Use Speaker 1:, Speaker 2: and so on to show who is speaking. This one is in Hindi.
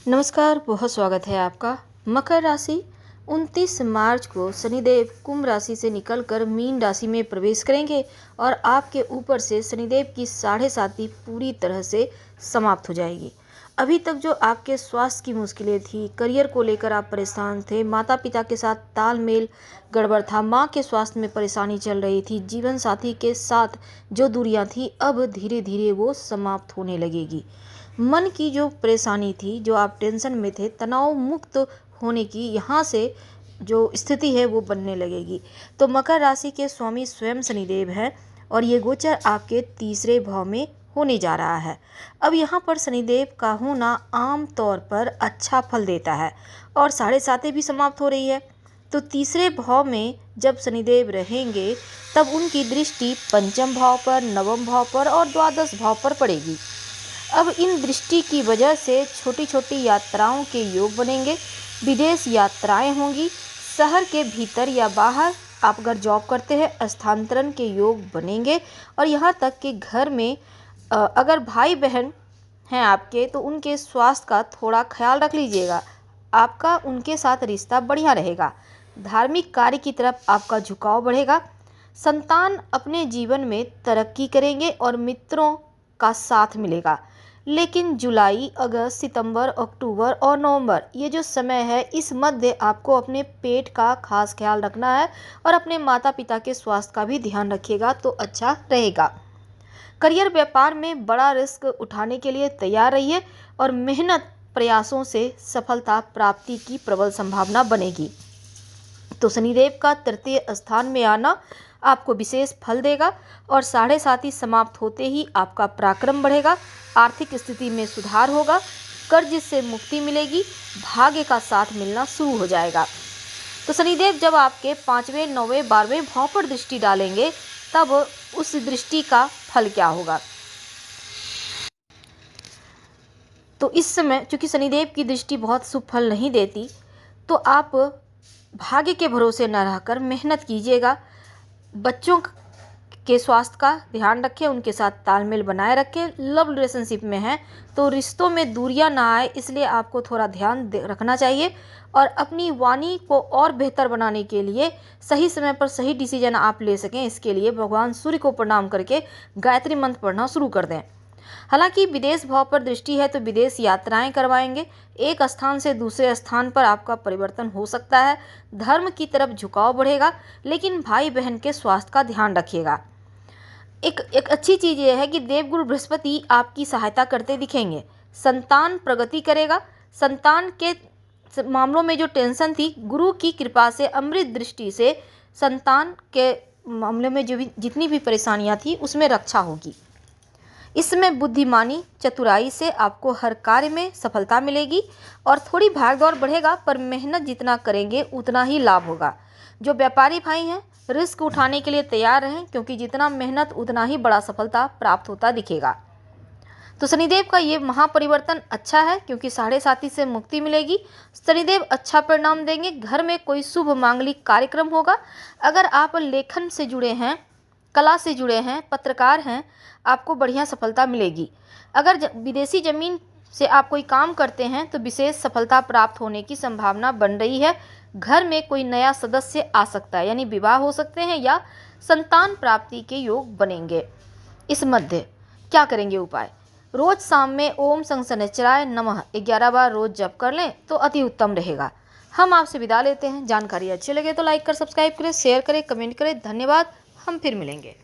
Speaker 1: नमस्कार, बहुत स्वागत है आपका। मकर राशि 29 मार्च को शनिदेव कुंभ राशि से निकलकर मीन राशि में प्रवेश करेंगे और आपके ऊपर से शनिदेव की 7.5 पूरी तरह से समाप्त हो जाएगी। अभी तक जो आपके स्वास्थ्य की मुश्किलें थी, करियर को लेकर आप परेशान थे, माता पिता के साथ तालमेल गड़बड़ था, माँ के स्वास्थ्य में परेशानी चल रही थी, जीवन साथी के साथ जो दूरियां थी, अब धीरे धीरे वो समाप्त होने लगेगी। मन की जो परेशानी थी, जो आप टेंशन में थे, तनाव मुक्त होने की यहाँ से जो स्थिति है वो बनने लगेगी। तो मकर राशि के स्वामी स्वयं शनिदेव हैं और ये गोचर आपके तीसरे भाव में होने जा रहा है। अब यहाँ पर शनिदेव का होना आम तौर पर अच्छा फल देता है और 7.5 भी समाप्त हो रही है। तो तीसरे भाव में जब शनिदेव रहेंगे तब उनकी दृष्टि पंचम भाव पर, नवम भाव पर और द्वादश भाव पर पड़ेगी। अब इन दृष्टि की वजह से छोटी छोटी यात्राओं के योग बनेंगे, विदेश यात्राएं होंगी, शहर के भीतर या बाहर आप अगर जॉब करते हैं स्थानांतरण के योग बनेंगे और यहाँ तक कि घर में अगर भाई बहन हैं आपके तो उनके स्वास्थ्य का थोड़ा ख्याल रख लीजिएगा। आपका उनके साथ रिश्ता बढ़िया रहेगा। धार्मिक कार्य की तरफ आपका झुकाव बढ़ेगा। संतान अपने जीवन में तरक्की करेंगे और मित्रों का साथ मिलेगा। लेकिन जुलाई, अगस्त, सितंबर, अक्टूबर और नवंबर ये जो समय है, इस मध्य आपको अपने पेट का खास ख्याल रखना है और अपने माता पिता के स्वास्थ्य का भी ध्यान रखिएगा तो अच्छा रहेगा। करियर व्यापार में बड़ा रिस्क उठाने के लिए तैयार रहिए और मेहनत प्रयासों से सफलता प्राप्ति की प्रबल संभावना बनेगी। तो शनिदेव का तृतीय स्थान में आना आपको विशेष फल देगा और 7.5 समाप्त होते ही आपका पराक्रम बढ़ेगा, आर्थिक स्थिति में सुधार होगा, कर्ज से मुक्ति मिलेगी, भाग्य का साथ मिलना शुरू हो जाएगा। तो शनिदेव जब आपके 5वें, 9वें, 12वें भाव पर दृष्टि डालेंगे तब उस दृष्टि का फल क्या होगा। तो इस समय चूंकि शनिदेव की दृष्टि बहुत शुभ फल नहीं देती, तो आप भाग्य के भरोसे न रहकर मेहनत कीजिएगा। बच्चों के स्वास्थ्य का ध्यान रखें, उनके साथ तालमेल बनाए रखें। लव रिलेशनशिप में हैं तो रिश्तों में दूरियां ना आए, इसलिए आपको थोड़ा ध्यान रखना चाहिए और अपनी वाणी को और बेहतर बनाने के लिए सही समय पर सही डिसीजन आप ले सकें, इसके लिए भगवान सूर्य को प्रणाम करके गायत्री मंत्र पढ़ना शुरू कर दें। हालांकि विदेश भाव पर दृष्टि है तो विदेश यात्राएं करवाएंगे। एक स्थान से दूसरे स्थान पर आपका परिवर्तन हो सकता है। धर्म की तरफ झुकाव बढ़ेगा, लेकिन भाई बहन के स्वास्थ्य का ध्यान रखिएगा। एक अच्छी चीज़ यह है कि देवगुरु बृहस्पति आपकी सहायता करते दिखेंगे। संतान प्रगति करेगा। संतान के मामलों में जो टेंशन थी, गुरु की कृपा से अमृत दृष्टि से संतान के मामले में जो भी जितनी भी परेशानियां थी उसमें रक्षा होगी। इसमें बुद्धिमानी, चतुराई से आपको हर कार्य में सफलता मिलेगी और थोड़ी भाग दौड़ बढ़ेगा, पर मेहनत जितना करेंगे उतना ही लाभ होगा। जो व्यापारी भाई हैं रिस्क उठाने के लिए तैयार रहें, क्योंकि जितना मेहनत उतना ही बड़ा सफलता प्राप्त होता दिखेगा। तो शनिदेव का ये महापरिवर्तन अच्छा है क्योंकि 7.5 से मुक्ति मिलेगी। शनिदेव अच्छा परिणाम देंगे। घर में कोई शुभ मांगलिक कार्यक्रम होगा। अगर आप लेखन से जुड़े हैं, कला से जुड़े हैं, पत्रकार हैं, आपको बढ़िया सफलता मिलेगी। अगर विदेशी जमीन से आप कोई काम करते हैं तो विशेष सफलता प्राप्त होने की संभावना बन रही है। घर में कोई नया सदस्य आ सकता है, यानी विवाह हो सकते हैं या संतान प्राप्ति के योग बनेंगे। इस मध्य क्या करेंगे उपाय? रोज शाम में ओम शनिश्चराय नमः 11 बार रोज जप कर लें तो अति उत्तम रहेगा। हम आपसे विदा लेते हैं। जानकारी अच्छी लगे तो लाइक कर, सब्सक्राइब करें, शेयर करें, कमेंट करें। धन्यवाद। हम फिर मिलेंगे।